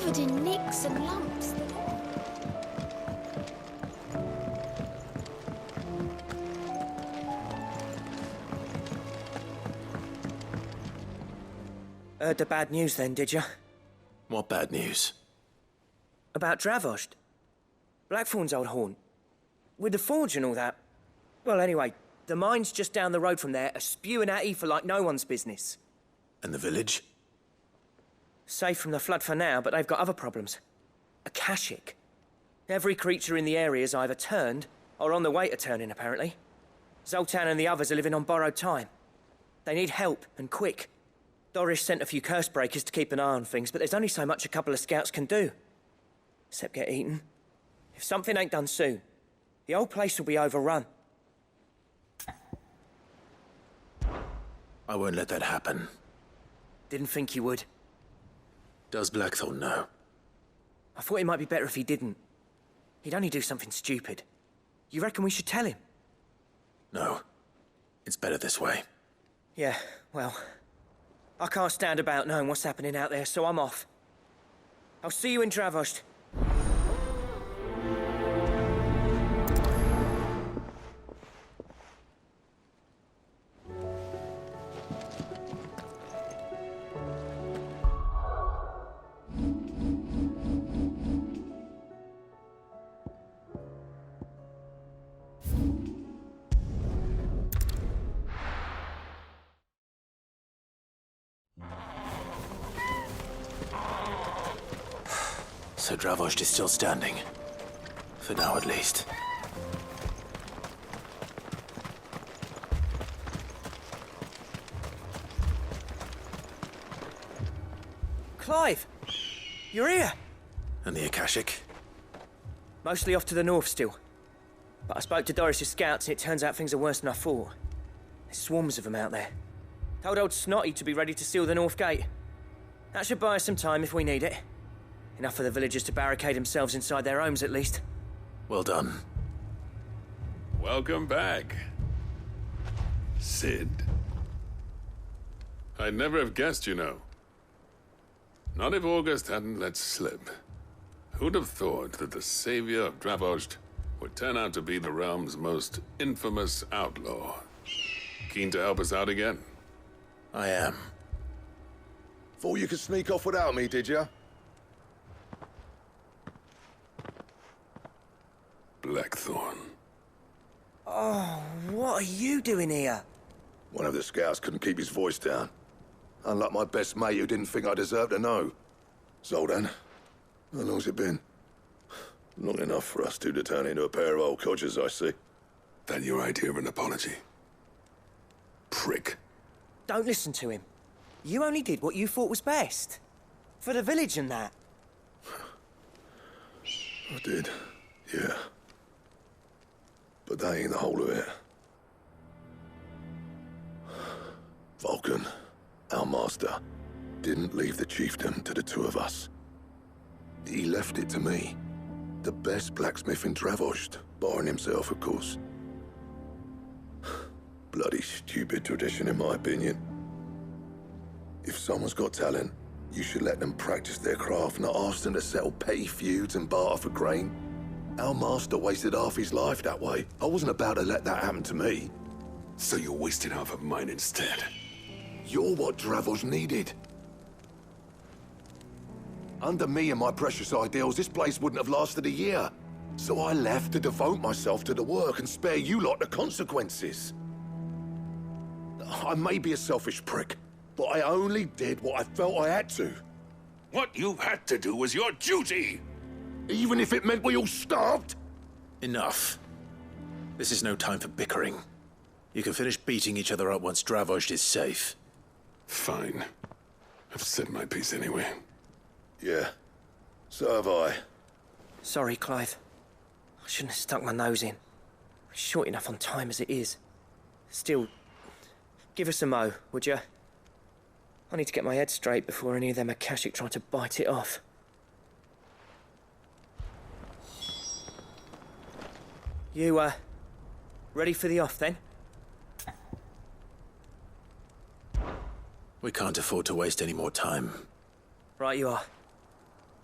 covered in nicks and lumps. Heard the bad news then, did you? What bad news? About Dravost. Blackthorn's old haunt. With the forge and all that. Well, anyway, the mines just down the road from there are spewing out ether like no one's business. And the village? Safe from the flood for now, but they've got other problems. Akashic. Every creature in the area's either turned, or on the way to turning, apparently. Zoltan and the others are living on borrowed time. They need help, and quick. Doris sent a few curse breakers to keep an eye on things, but there's only so much a couple of scouts can do. Except get eaten. If something ain't done soon, the old place will be overrun. I won't let that happen. Didn't think you would. Does Blackthorn know? I thought it might be better if he didn't. He'd only do something stupid. You reckon we should tell him? No. It's better this way. Yeah, well... I can't stand about knowing what's happening out there, so I'm off. I'll see you in Dravost. So Dravost is still standing. For now, at least. Clive! You're here! And the Akashic? Mostly off to the north still. But I spoke to Doris's scouts and it turns out things are worse than I thought. There's swarms of them out there. Told old Snotty to be ready to seal the north gate. That should buy us some time if we need it. Enough for the villagers to barricade themselves inside their homes, at least. Well done. Welcome back, Sid. I'd never have guessed, you know. Not if August hadn't let slip. Who'd have thought that the savior of Dravost would turn out to be the realm's most infamous outlaw? Keen to help us out again? I am. Thought you could sneak off without me, did you? Blackthorn. Oh, what are you doing here? One of the scouts couldn't keep his voice down. Unlike my best mate who didn't think I deserved to know. Zoltan, how long's it been? Long enough for us two to turn into a pair of old codgers, I see. That your idea of an apology? Prick. Don't listen to him. You only did what you thought was best. For the village and that. I did, yeah. But that ain't the whole of it. Vulcan, our master, didn't leave the chiefdom to the two of us. He left it to me. The best blacksmith in Dravost, barring himself, of course. Bloody stupid tradition, in my opinion. If someone's got talent, you should let them practice their craft, not ask them to settle petty feuds and barter for grain. Our master wasted half his life that way. I wasn't about to let that happen to me. So you wasted half of mine instead. You're what Dravost needed. Under me and my precious ideals, this place wouldn't have lasted a year. So I left to devote myself to the work and spare you lot the consequences. I may be a selfish prick, but I only did what I felt I had to. What you had to do was your duty! Even if it meant we all starved? Enough. This is no time for bickering. You can finish beating each other up once Dravost is safe. Fine. I've said my piece anyway. Yeah, so have I. Sorry, Clive. I shouldn't have stuck my nose in. We're short enough on time as it is. Still, give us a mo, would you? I need to get my head straight before any of them Akashic try to bite it off. You, ready for the off, then? We can't afford to waste any more time. Right you are.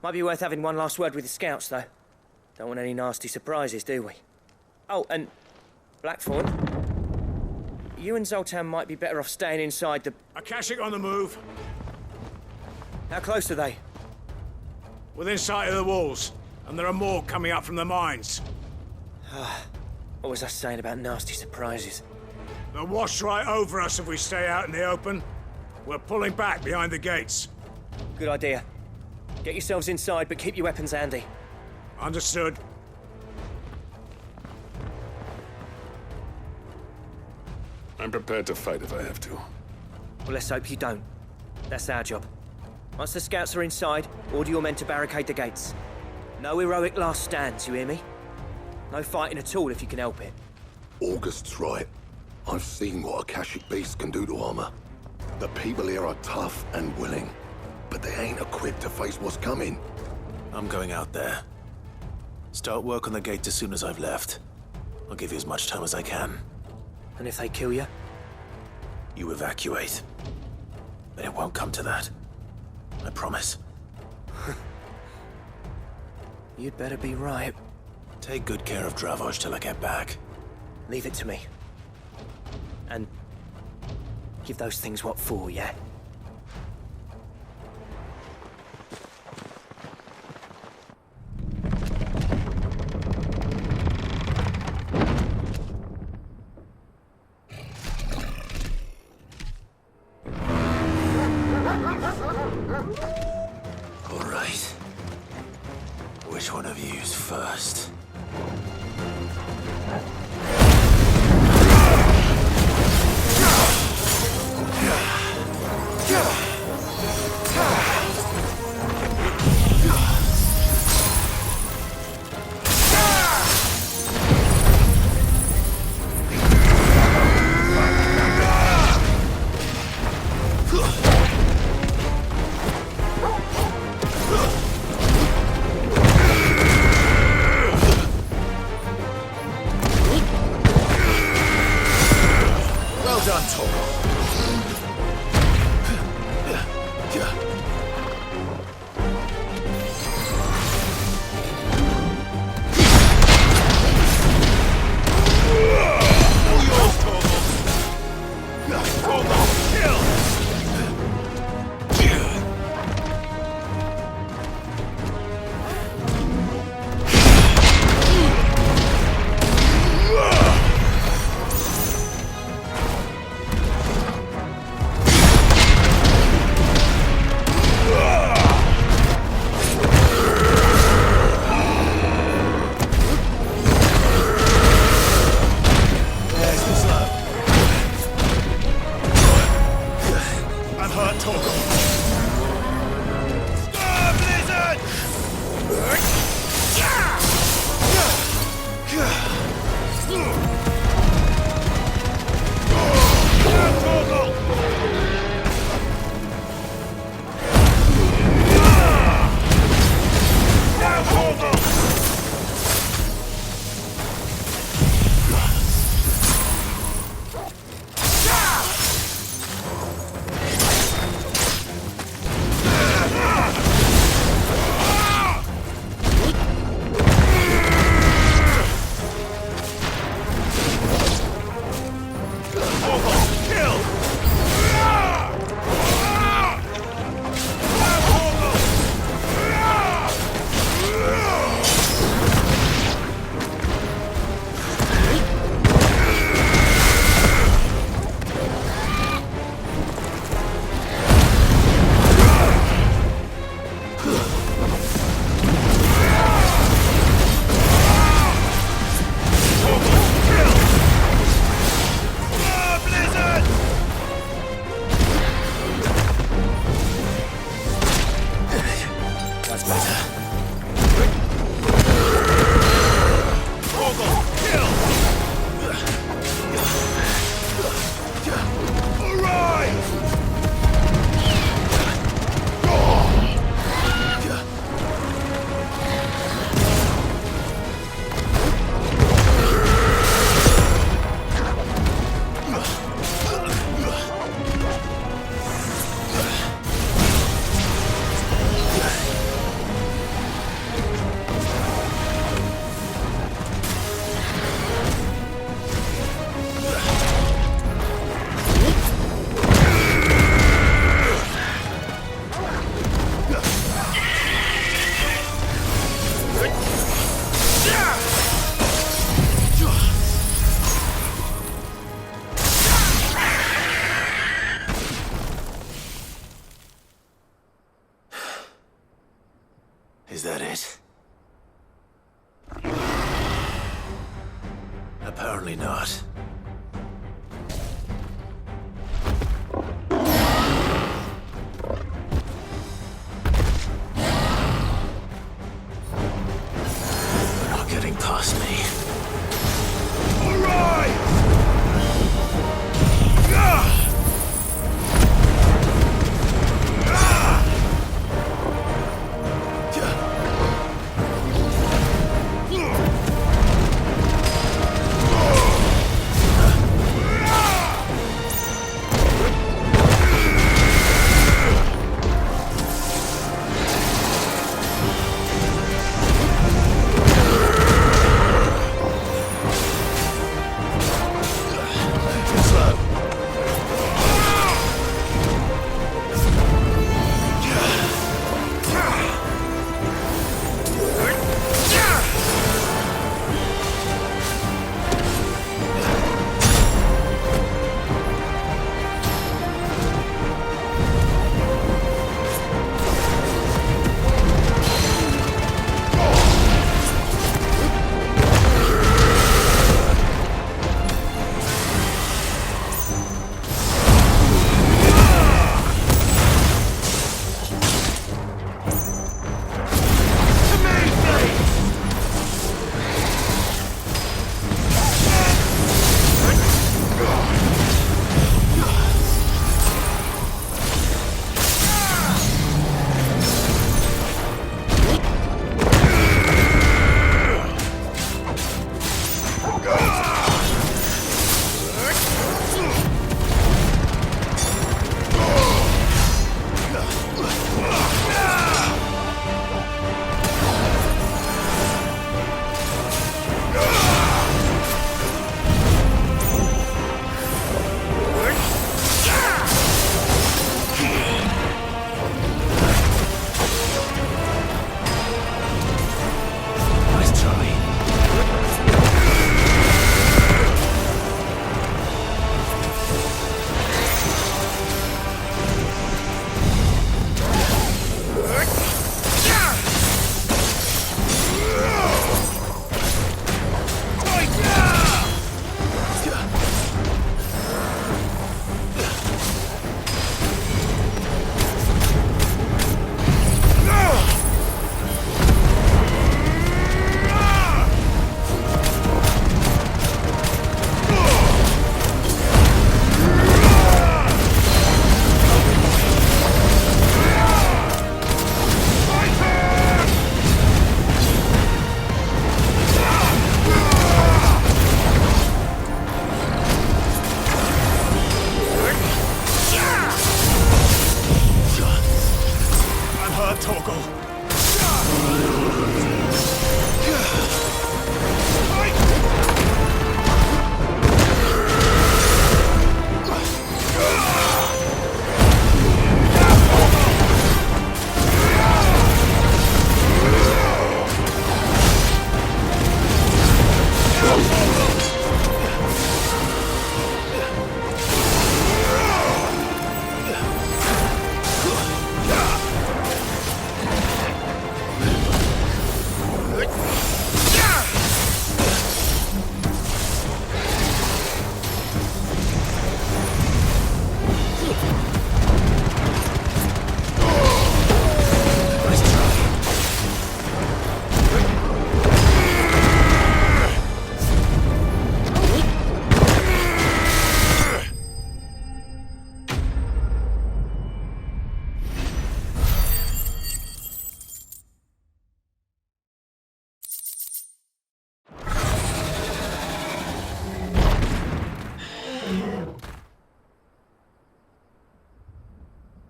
Might be worth having one last word with the scouts, though. Don't want any nasty surprises, do we? Oh, and Blackthorn, you and Zoltan might be better off staying inside the... Akashic on the move. How close are they? Within sight of the walls. And there are more coming up from the mines. What was I saying about nasty surprises? They'll wash right over us if we stay out in the open. We're pulling back behind the gates. Good idea. Get yourselves inside, but keep your weapons handy. Understood. I'm prepared to fight if I have to. Well, let's hope you don't. That's our job. Once the scouts are inside, order your men to barricade the gates. No heroic last stands, you hear me? No fighting at all if you can help it. August's right. I've seen what Akashic beasts can do to armor. The people here are tough and willing, but they ain't equipped to face what's coming. I'm going out there. Start work on the gate as soon as I've left. I'll give you as much time as I can. And if they kill you? You evacuate. But it won't come to that. I promise. You'd better be right. Take good care of Dravoj till I get back. Leave it to me. And give those things what for, yeah? All right. Which one of you's first? Is that it? Apparently not. They're not getting past me. All right!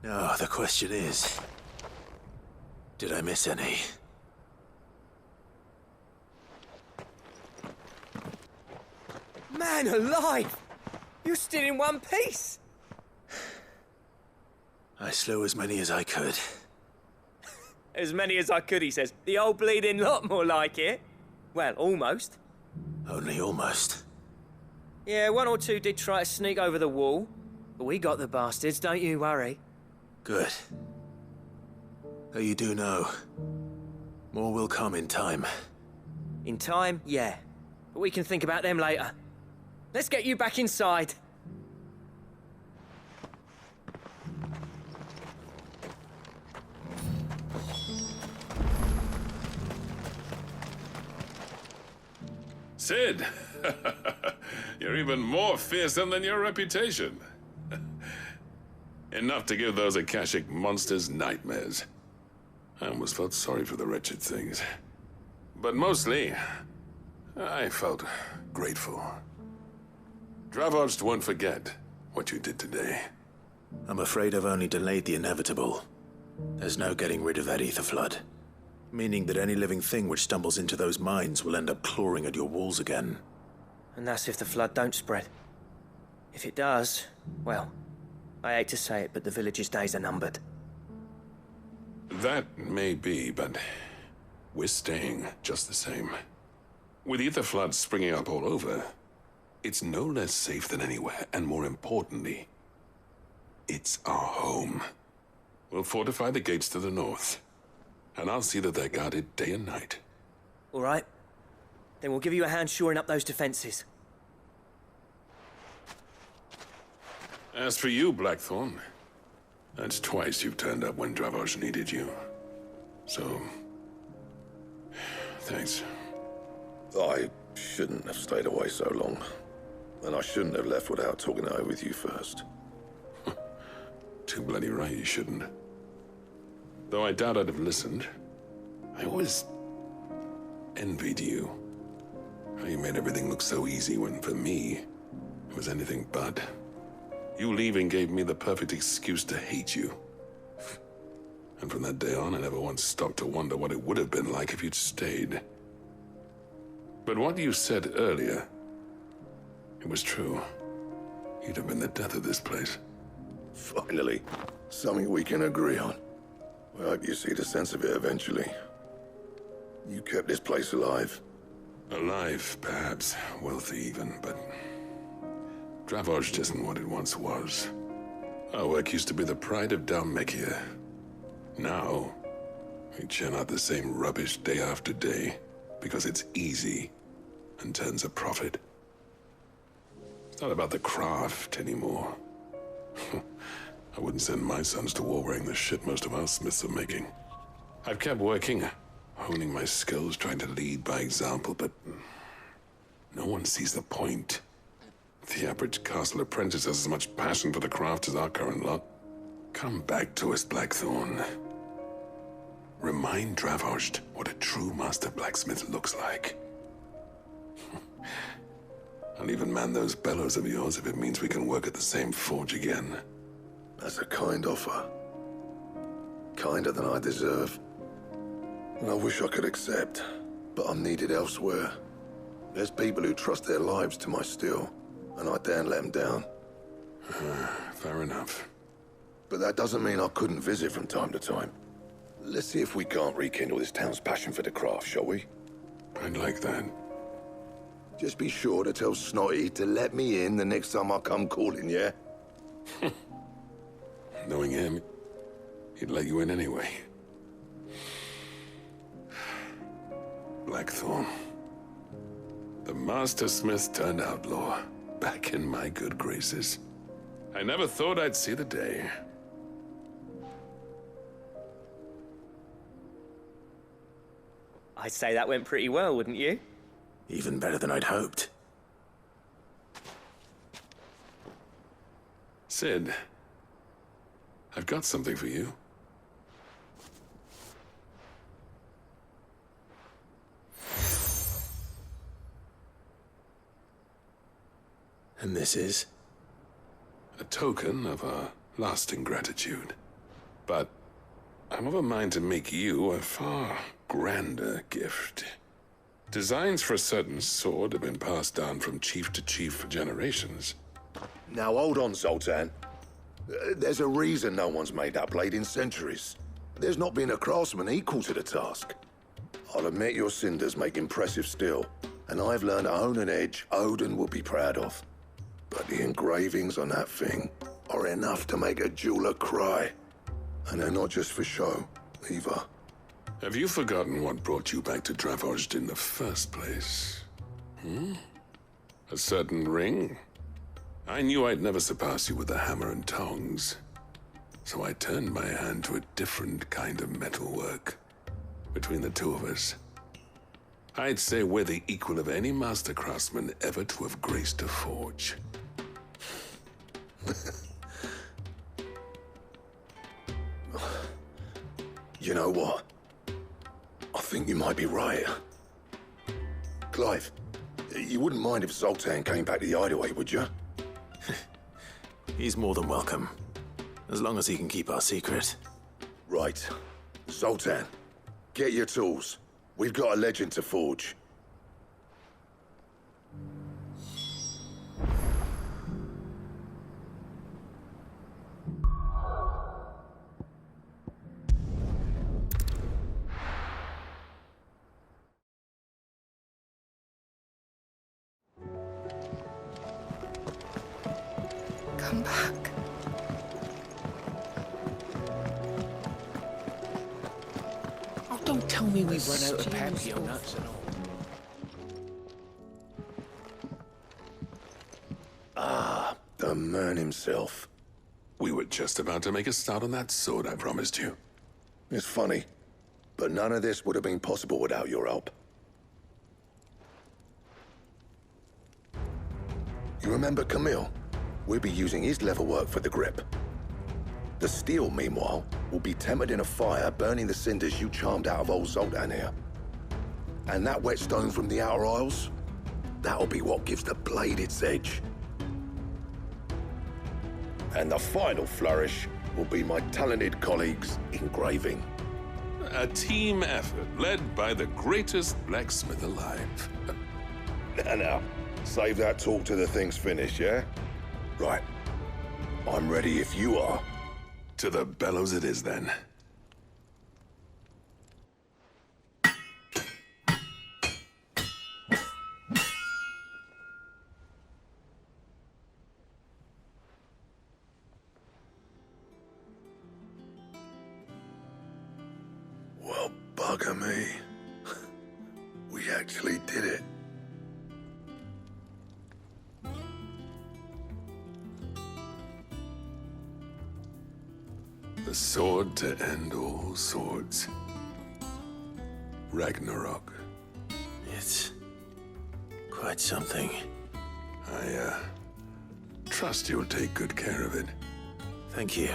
Now, the question is, did I miss any? Man alive! You're still in one piece! I slew as many as I could. As many as I could, he says. The old bleeding lot, more like it. Well, almost. Only almost. Yeah, one or two did try to sneak over the wall. But we got the bastards, don't you worry. Good. Though you do know, More will come in time. In time, yeah. But we can think about them later. Let's get you back inside. Sid! You're even more fearsome than your reputation. Enough to give those Akashic monsters nightmares. I almost felt sorry for the wretched things. But mostly, I felt grateful. Dravoged won't forget what you did today. I'm afraid I've only delayed the inevitable. There's no getting rid of that ether flood. Meaning that any living thing which stumbles into those mines will end up clawing at your walls again. And that's if the flood don't spread. If it does, well, I hate to say it, but the village's days are numbered. That may be, but we're staying just the same. With ether floods springing up all over, it's no less safe than anywhere, and more importantly, it's our home. We'll fortify the gates to the north, and I'll see that they're guarded day and night. All right. Then we'll give you a hand shoring up those defenses. As for you, Blackthorn, that's twice you've turned up when Dravos needed you. So, thanks. I shouldn't have stayed away so long. And I shouldn't have left without talking it over with you first. Too bloody right you shouldn't. Though I doubt I'd have listened. I always envied you. How you made everything look so easy when, for me, it was anything but. You leaving gave me the perfect excuse to hate you. And from that day on, I never once stopped to wonder what it would have been like if you'd stayed. But what you said earlier, it was true. You'd have been the death of this place. Finally, something we can agree on. I hope you see the sense of it eventually. You kept this place alive. Alive, perhaps. Wealthy even, but Dravoged isn't what it once was. Our work used to be the pride of Dalmekia. Now, we churn out the same rubbish day after day because it's easy and turns a profit. It's not about the craft anymore. I wouldn't send my sons to war wearing the shit most of our smiths are making. I've kept working, honing my skills, trying to lead by example, but no one sees the point. The average castle apprentice has as much passion for the craft as our current lot. Come back to us, Blackthorn. Remind Dravoged what a true master blacksmith looks like. I'll even man those bellows of yours if it means we can work at the same forge again. That's a kind offer. Kinder than I deserve. And I wish I could accept, but I'm needed elsewhere. There's people who trust their lives to my steel, and I daren't let them down. Fair enough. But that doesn't mean I couldn't visit from time to time. Let's see if we can't rekindle this town's passion for the craft, shall we? I'd like that. Just be sure to tell Snotty to let me in the next time I come calling, yeah? Knowing him, he'd let you in anyway. Blackthorn. The Master Smith turned outlaw, back in my good graces. I never thought I'd see the day. I'd say that went pretty well, wouldn't you? Even better than I'd hoped. Sid, I've got something for you. And this is? A token of our lasting gratitude. But I'm of a mind to make you a far grander gift. Designs for a certain sword have been passed down from chief to chief for generations. Now hold on, Zoltan. There's a reason no one's made that blade in centuries. There's not been a craftsman equal to the task. I'll admit your cinders make impressive steel, and I've learned to own an edge Odin will be proud of. But the engravings on that thing are enough to make a jeweler cry. And they're not just for show, either. Have you forgotten what brought you back to Dravozd in the first place? A certain ring? I knew I'd never surpass you with the hammer and tongs. So I turned my hand to a different kind of metalwork. Between the two of us, I'd say we're the equal of any master craftsman ever to have graced a forge. You know what? I think you might be right. Clive, you wouldn't mind if Zoltan came back to the Hideaway, would you? He's more than welcome. As long as he can keep our secret. Right. Zoltan, get your tools. We've got a legend to forge. Come back. Oh, don't tell me we've run out of Papio nuts and all. The man himself. We were just about to make a start on that sword I promised you. It's funny, but none of this would have been possible without your help. You remember Camille? We'll be using his leatherwork for the grip. The steel, meanwhile, will be tempered in a fire, burning the cinders you charmed out of old Zoltan here. And that whetstone from the Outer Isles, that'll be what gives the blade its edge. And the final flourish will be my talented colleagues' engraving. A team effort led by the greatest blacksmith alive. Now, save that talk till the thing's finished, yeah? Right. I'm ready if you are. To the bellows it is, then. Well, bugger me. We actually did it. The sword to end all swords. Ragnarok. It's quite something. I trust you'll take good care of it. Thank you.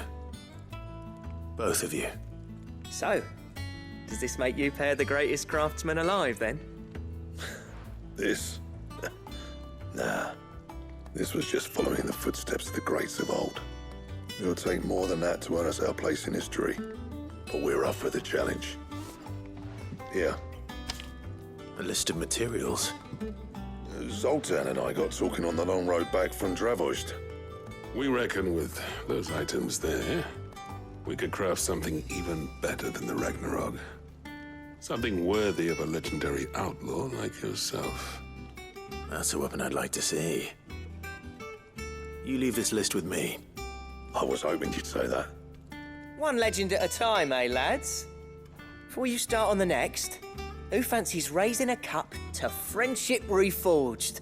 Both of you. So, does this make you pair the greatest craftsman alive, then? This? Nah. This was just following the footsteps of the greats of old. It'll take more than that to earn us our place in history. But we're up for the challenge. Here. A list of materials. Zoltan and I got talking on the long road back from Dravozd. We reckon with those items there, we could craft something even better than the Ragnarok. Something worthy of a legendary outlaw like yourself. That's a weapon I'd like to see. You leave this list with me. I was hoping you'd say that. One legend at a time, eh, lads? Before you start on the next, who fancies raising a cup to friendship reforged?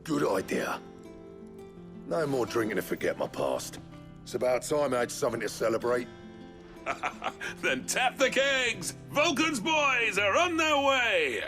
Good idea. No more drinking to forget my past. It's about time I had something to celebrate. Then tap the kegs! Vulcan's boys are on their way!